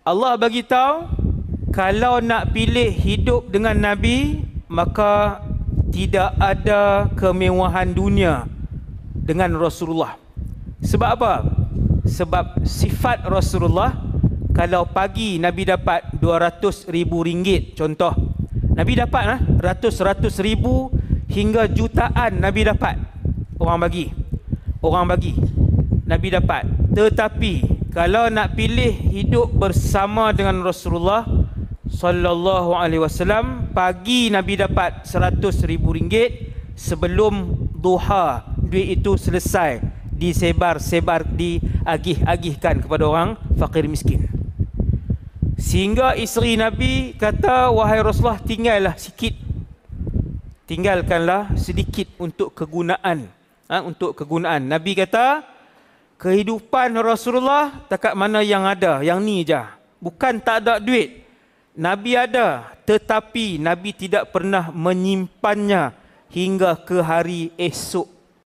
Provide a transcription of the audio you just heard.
Allah bagi tahu kalau nak pilih hidup dengan Nabi, maka tidak ada kemewahan dunia dengan Rasulullah. Sebab apa? Sebab sifat Rasulullah, kalau pagi Nabi dapat 200 ribu ringgit contoh. Nabi dapat ratus ribu hingga jutaan Nabi dapat. Orang bagi. Nabi dapat. Tetapi kalau nak pilih hidup bersama dengan Rasulullah sallallahu alaihi wasallam, pagi Nabi dapat 100 ribu ringgit, sebelum duha duit itu selesai disebar-sebar, diagih-agihkan kepada orang fakir miskin. Sehingga isteri Nabi kata, wahai Rasulullah, tinggalkanlah sedikit untuk kegunaan. Nabi kata, kehidupan Rasulullah takat mana yang ada, yang ni je. Bukan tak ada duit. Nabi ada, tetapi Nabi tidak pernah menyimpannya hingga ke hari esok